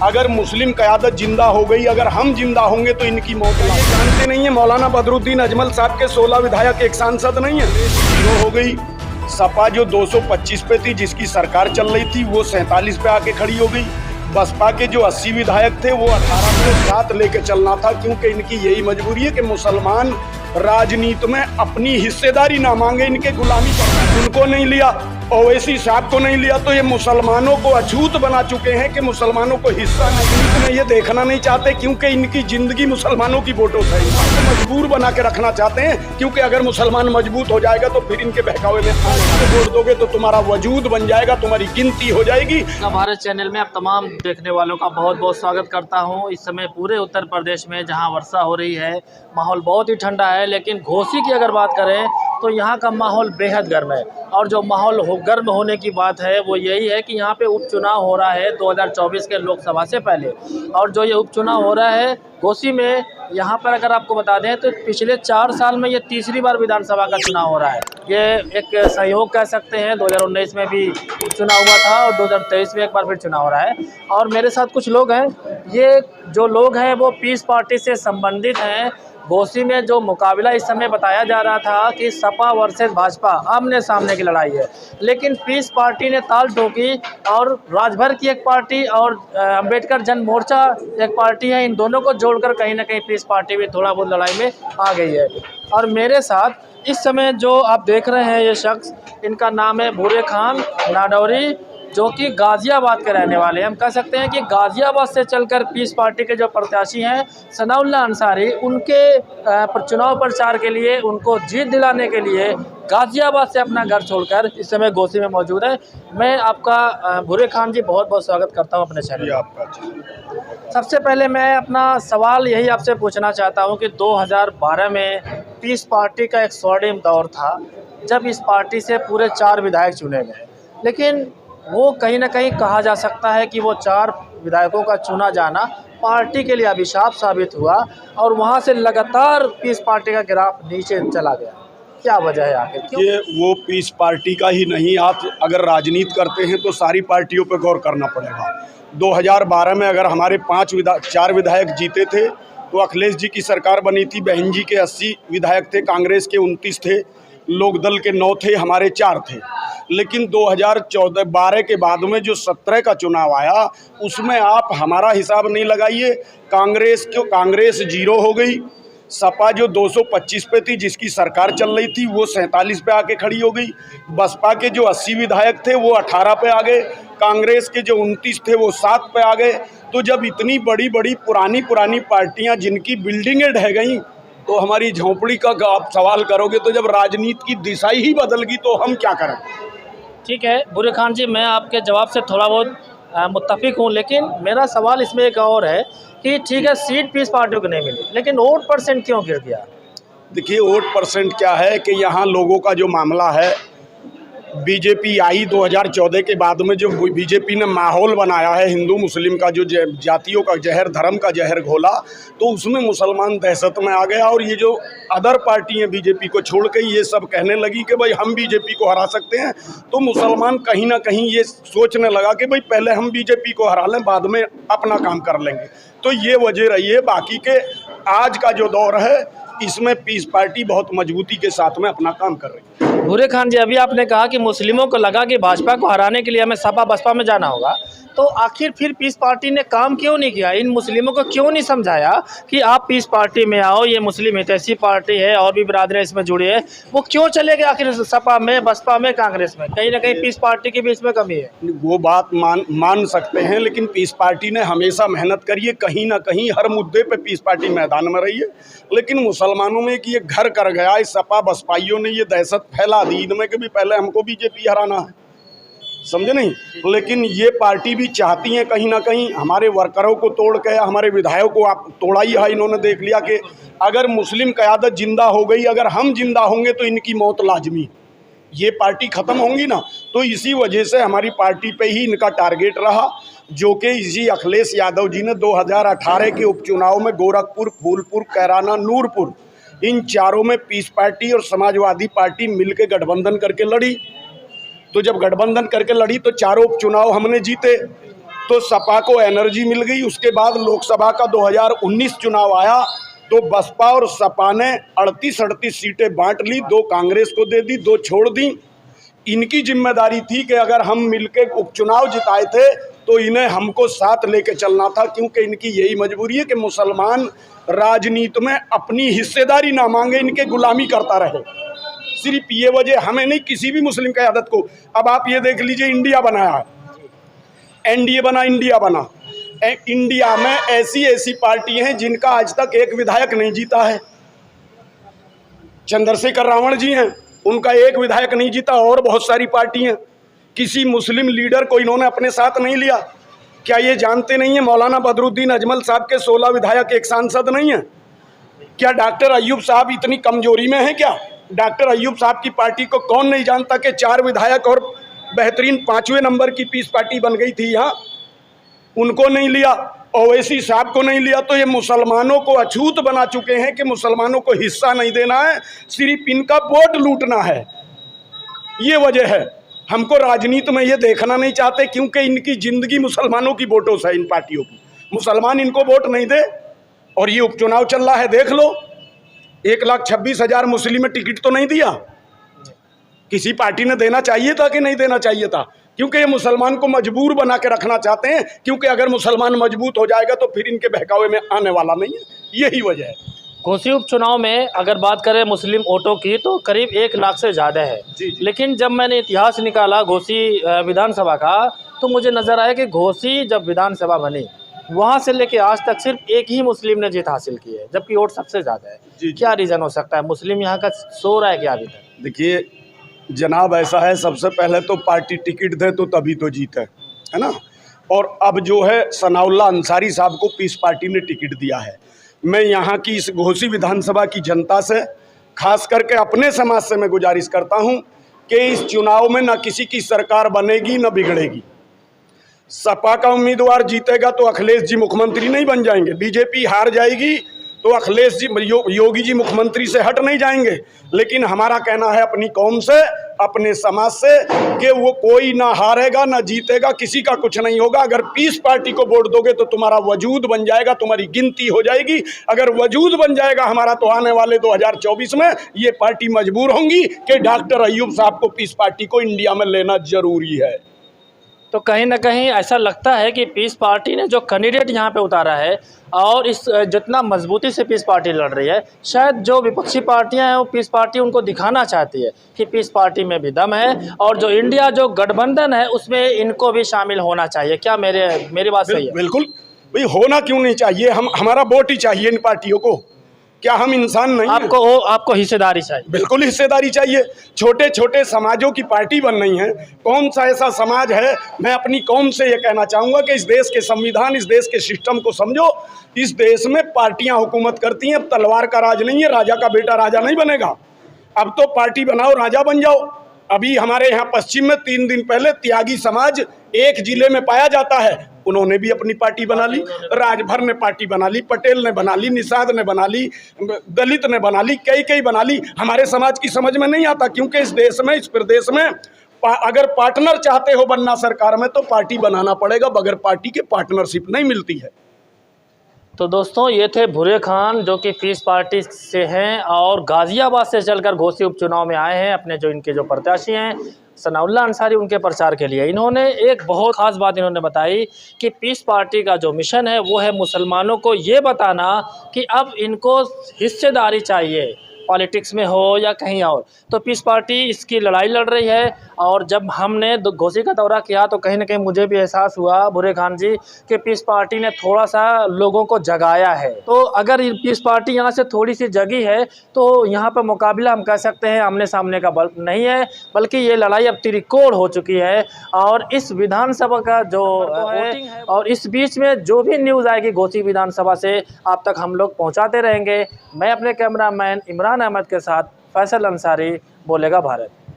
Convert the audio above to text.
अगर मुस्लिम क़यादत जिंदा हो गई, अगर हम जिंदा होंगे तो इनकी मौत ये जानते नहीं है। मौलाना बदरुद्दीन अजमल साहब के 16 विधायक एक सांसद नहीं है। जो हो गई सपा जो 225 पे थी, जिसकी सरकार चल रही थी, वो 47 पे आके खड़ी हो गई। बसपा के जो 80 विधायक थे वो 18 पे साथ लेके चलना था, क्योंकि इनकी यही मजबूरी है कि मुसलमान राजनीति में अपनी हिस्सेदारी ना मांगे, इनके गुलामी करना। उनको नहीं लिया, ओवैसी साहब को नहीं लिया, तो ये मुसलमानों को अछूत बना चुके हैं कि मुसलमानों को हिस्सा नहीं में ये देखना नहीं चाहते, क्योंकि इनकी जिंदगी मुसलमानों की वोटों से मजबूर बना के रखना चाहते हैं। क्योंकि अगर मुसलमान मजबूत हो जाएगा तो फिर इनके बहकावे में वोट दोगे तो तुम्हारा वजूद बन जाएगा, तुम्हारी गिनती हो जाएगी। भारत चैनल में आप तमाम देखने वालों का बहुत बहुत स्वागत करता हूं। इस समय पूरे उत्तर प्रदेश में जहां वर्षा हो रही है, माहौल बहुत ही ठंडा है, लेकिन घोसी की अगर बात करें तो यहाँ का माहौल बेहद गर्म है। और जो माहौल गर्म होने की बात है वो यही है कि यहाँ पे उपचुनाव हो रहा है 2024 के लोकसभा से पहले। और जो ये उपचुनाव हो रहा है घोसी में, यहाँ पर अगर आपको बता दें तो पिछले 4 साल में ये तीसरी बार विधानसभा का चुनाव हो रहा है। ये एक सहयोग कह सकते हैं। 2019 में भी चुनाव हुआ था और 2023 में एक बार फिर चुनाव हो रहा है। और मेरे साथ कुछ लोग हैं, ये जो लोग हैं वो पीस पार्टी से संबंधित हैं। घोसी में जो मुकाबला इस समय बताया जा रहा था कि सपा वर्सेस भाजपा आमने सामने की लड़ाई है, लेकिन पीस पार्टी ने ताल ठोकी और राजभर की एक पार्टी और अंबेडकर जन मोर्चा एक पार्टी है, इन दोनों को जोड़कर कहीं ना कहीं पीस पार्टी भी थोड़ा बहुत लड़ाई में आ गई है। और मेरे साथ इस समय जो आप देख रहे हैं ये शख्स, इनका नाम है भूरे खान नाडौरी, जो कि गाज़ियाबाद के रहने वाले हैं। हम कह सकते हैं कि गाज़ियाबाद से चलकर पीस पार्टी के जो प्रत्याशी हैं सनाउल्लाह अंसारी, उनके चुनाव प्रचार के लिए, उनको जीत दिलाने के लिए गाज़ियाबाद से अपना घर छोड़कर इस समय घोसी में मौजूद है। मैं आपका भूरे खान जी बहुत बहुत स्वागत करता हूं अपने चैनल में। आपका सबसे पहले मैं अपना सवाल यही आपसे पूछना चाहता हूं कि 2012 में पीस पार्टी का एक स्वर्णिम दौर था, जब इस पार्टी से पूरे 4 विधायक चुने गए, लेकिन वो कहीं ना कहीं कहा जा सकता है कि वो 4 विधायकों का चुना जाना पार्टी के लिए अभिशाप साबित हुआ और वहाँ से लगातार पीस पार्टी का ग्राफ नीचे चला गया। क्या वजह है आखिर? क्यों? ये वो पीस पार्टी का ही नहीं, आप अगर राजनीति करते हैं तो सारी पार्टियों पर गौर करना पड़ेगा। 2012 में अगर हमारे 4 विधायक जीते थे तो अखिलेश जी की सरकार बनी थी, बहन जी के 80 विधायक थे, कांग्रेस के 29 थे, लोकदल के 9 थे, हमारे 4 थे। लेकिन 2014-12 के बाद में जो 17 का चुनाव आया, उसमें आप हमारा हिसाब नहीं लगाइए, कांग्रेस 0 हो गई। सपा जो 225 पे थी, जिसकी सरकार चल रही थी, वो 47 पे आके खड़ी हो गई। बसपा के जो 80 विधायक थे वो 18 पे आ गए। कांग्रेस के जो 29 थे वो 7 पे आ गए। तो जब इतनी बड़ी बड़ी पुरानी पार्टियां जिनकी बिल्डिंगें ढह गई, तो हमारी झोंपड़ी का आप सवाल करोगे तो जब राजनीति की दिशा ही बदल गई तो हम क्या करें? ठीक है भूरे खान जी, मैं आपके जवाब से थोड़ा बहुत मुत्तफिक हूँ, लेकिन मेरा सवाल इसमें एक और है कि ठीक है सीट पीस पार्टियों को नहीं मिली, लेकिन वोट परसेंट क्यों गिर गया? देखिए, वोट परसेंट क्या है कि यहाँ लोगों का जो मामला है, बीजेपी आई 2014 के बाद में, जो बीजेपी ने माहौल बनाया है हिंदू मुस्लिम का, जो जातियों का जहर, धर्म का जहर घोला, तो उसमें मुसलमान दहशत में आ गया। और ये जो अदर पार्टी हैं बीजेपी को छोड़ के, ये सब कहने लगी कि भाई हम बीजेपी को हरा सकते हैं, तो मुसलमान कहीं ना कहीं ये सोचने लगा कि भाई पहले हम बीजेपी को हरा लें, बाद में अपना काम कर लेंगे। तो ये वजह रही है। बाकी के आज का जो दौर है, इसमें पीस पार्टी बहुत मजबूती के साथ में अपना काम कर रही है। भूरे खान जी, अभी आपने कहा कि मुस्लिमों को लगा कि भाजपा को हराने के लिए हमें सपा बसपा में जाना होगा, तो आखिर फिर पीस पार्टी ने काम क्यों नहीं किया? इन मुस्लिमों को क्यों नहीं समझाया कि आप पीस पार्टी में आओ, ये मुस्लिम हितैषी पार्टी है और भी बिरादरें इसमें जुड़ी है? वो क्यों चले गए आखिर सपा में, बसपा में, कांग्रेस में? कहीं ना कहीं पीस पार्टी की भी इसमें कमी है। वो बात मान सकते हैं, लेकिन पीस पार्टी ने हमेशा मेहनत करी है, कहीं ना कहीं हर मुद्दे पे पीस पार्टी मैदान में रही है। लेकिन मुसलमानों में कि ये घर कर गया, इस सपा बसपाइयों ने ये दहशत फैला दी इनमें कि भी पहले हमको बीजेपी हराना है, समझे नहीं? लेकिन ये पार्टी भी चाहती है कहीं ना कहीं हमारे वर्करों को तोड़ के, हमारे विधायकों को आप तोड़ा ही है। इन्होंने देख लिया कि अगर मुस्लिम क़यादत जिंदा हो गई, अगर हम जिंदा होंगे तो इनकी मौत लाजमी, ये पार्टी ख़त्म होंगी ना। तो इसी वजह से हमारी पार्टी पे ही इनका टारगेट रहा, जो कि इसी अखिलेश यादव जी ने 2018 के उपचुनाव में गोरखपुर, फूलपुर, कैराना, नूरपुर, इन चारों में पीस पार्टी और समाजवादी पार्टी मिलकर गठबंधन करके लड़ी। तो जब गठबंधन करके लड़ी तो चारों उपचुनाव हमने जीते। तो सपा को एनर्जी मिल गई। उसके बाद लोकसभा का 2019 चुनाव आया तो बसपा और सपा ने 38 सीटें बांट ली, 2 कांग्रेस को दे दी, 2 छोड़ दी। इनकी जिम्मेदारी थी कि अगर हम मिलकर उपचुनाव जिताए थे तो इन्हें हमको साथ लेके चलना था, क्योंकि इनकी यही मजबूरी है कि मुसलमान राजनीति में अपनी हिस्सेदारी ना मांगे, इनके गुलामी करता रहे। सिर्फ ये वजह, हमें नहीं, किसी भी मुस्लिम क़यादत को। अब आप ये देख लीजिए, इंडिया बनाया है, एनडीए बना, इंडिया बना। इंडिया में ऐसी पार्टी हैं जिनका आज तक एक विधायक नहीं जीता है। चंद्रशेखर रावण जी हैं, उनका एक विधायक नहीं जीता। और बहुत सारी पार्टी हैं, किसी मुस्लिम लीडर को इन्होंने अपने साथ नहीं लिया। क्या ये जानते नहीं है मौलाना बदरुद्दीन अजमल साहब के 16 विधायक, एक सांसद नहीं है? क्या डॉक्टर अय्यूब साहब इतनी कमजोरी में हैं क्या? डॉक्टर अय्यूब साहब की पार्टी को कौन नहीं जानता कि 4 विधायक और बेहतरीन 5वें नंबर की पीस पार्टी बन गई थी यहाँ, उनको नहीं लिया। ओवैसी साहब को नहीं लिया। तो ये मुसलमानों को अछूत बना चुके हैं कि मुसलमानों को हिस्सा नहीं देना है, सिर्फ इनका वोट लूटना है। ये वजह है। हमको राजनीति में ये देखना नहीं चाहते, क्योंकि इनकी जिंदगी मुसलमानों की वोटों से है, इन पार्टियों की। मुसलमान इनको वोट नहीं दे। और ये उपचुनाव चल रहा है, देख लो, 1,26,000 मुस्लिम में टिकट तो नहीं दिया। किसी पार्टी ने देना चाहिए था कि नहीं देना चाहिए था? क्योंकि ये मुसलमान को मजबूर बना के रखना चाहते हैं, क्योंकि अगर मुसलमान मजबूत हो जाएगा तो फिर इनके बहकावे में आने वाला नहीं है। यही वजह है। घोसी उपचुनाव में अगर बात करें मुस्लिम वोटों की तो करीब 1 लाख से ज़्यादा है। लेकिन जब मैंने इतिहास निकाला घोसी विधानसभा का, तो मुझे नज़र आया कि घोसी जब विधानसभा बनी वहाँ से लेके आज तक सिर्फ एक ही मुस्लिम ने जीत हासिल की है, जबकि वोट सबसे ज़्यादा है। क्या रीज़न हो सकता है? मुस्लिम यहाँ का सो रहा है क्या अभी तक? देखिए जनाब, ऐसा है, सबसे पहले तो पार्टी टिकट दे तो तभी तो जीते, है ना। और अब जो है सनाउल्लाह अंसारी साहब को पीस पार्टी ने टिकट दिया है। मैं यहाँ की इस घोसी विधानसभा की जनता से, खास करके अपने समाज से मैं गुजारिश करता हूँ कि इस चुनाव में न किसी की सरकार बनेगी न बिगड़ेगी। सपा का उम्मीदवार जीतेगा तो अखिलेश जी मुख्यमंत्री नहीं बन जाएंगे। बीजेपी हार जाएगी तो अखिलेश जी, योगी जी मुख्यमंत्री से हट नहीं जाएंगे। लेकिन हमारा कहना है अपनी कौम से, अपने समाज से, कि वो कोई ना हारेगा ना जीतेगा, किसी का कुछ नहीं होगा। अगर पीस पार्टी को वोट दोगे तो तुम्हारा वजूद बन जाएगा, तुम्हारी गिनती हो जाएगी। अगर वजूद बन जाएगा हमारा तो आने वाले 2024 में ये पार्टी मजबूर होंगी कि डॉक्टर अय्यूब साहब को पीस पार्टी को इंडिया में लेना जरूरी है। तो कहीं ना कहीं ऐसा लगता है कि पीस पार्टी ने जो कैंडिडेट यहाँ पे उतारा है और इस जितना मजबूती से पीस पार्टी लड़ रही है, शायद जो विपक्षी पार्टियां हैं वो पीस पार्टी उनको दिखाना चाहती है कि पीस पार्टी में भी दम है, और जो इंडिया जो गठबंधन है उसमें इनको भी शामिल होना चाहिए। क्या मेरी बात सही है? बिल्कुल भाई, होना क्यों नहीं चाहिए? हमारा वोट ही चाहिए इन पार्टियों को। क्या हम इंसान नहीं हैं? आपको हिस्सेदारी चाहिए। बिल्कुल हिस्सेदारी चाहिए। छोटे छोटे समाजों की पार्टी बन रही है। कौन सा ऐसा समाज है? मैं अपनी कौम से ये कहना चाहूँगा कि इस देश के संविधान, इस देश के सिस्टम को समझो। इस देश में पार्टियां हुकूमत करती हैं। अब तलवार का राज नहीं है, राजा का बेटा राजा नहीं बनेगा। अब तो पार्टी बनाओ, राजा बन जाओ। अभी हमारे यहाँ पश्चिम में 3 दिन पहले त्यागी समाज एक जिले में पाया जाता है, उन्होंने भी अपनी पार्टी बना ली। राजभर ने पार्टी बना ली, पटेल ने बना ली, निषाद ने बना ली, दलित ने बना ली, कई बना ली। हमारे समाज की समझ में नहीं आता, क्योंकि इस देश में, इस प्रदेश में अगर पार्टनर चाहते हो बनना सरकार में तो पार्टी बनाना पड़ेगा। बगैर पार्टी के पार्टनरशिप नहीं मिलती है। तो दोस्तों, ये थे भूरे खान जो कि पीस पार्टी से हैं और गाज़ियाबाद से चलकर घोसी उपचुनाव में आए हैं। अपने जो इनके जो प्रत्याशी हैं सनाउल्लाह अंसारी, उनके प्रचार के लिए इन्होंने एक बहुत ख़ास बात इन्होंने बताई कि पीस पार्टी का जो मिशन है वो है मुसलमानों को ये बताना कि अब इनको हिस्सेदारी चाहिए, पॉलिटिक्स में हो या कहीं और। तो पीस पार्टी इसकी लड़ाई लड़ रही है। और जब हमने घोसी का दौरा किया तो कहीं ना कहीं मुझे भी एहसास हुआ भूरे खान जी कि पीस पार्टी ने थोड़ा सा लोगों को जगाया है। तो अगर पीस पार्टी यहाँ से थोड़ी सी जगी है तो यहाँ पर मुकाबला हम कह सकते हैं आमने सामने का बल नहीं है, बल्कि ये लड़ाई अब त्रिकोण हो चुकी है। और इस विधानसभा का जो है और इस बीच में जो भी न्यूज़ आएगी घोसी विधानसभा से आप तक हम लोग पहुँचाते रहेंगे। मैं अपने कैमरामैन इमरान अहमद के साथ फैसल अंसारी, बोलेगा भारत।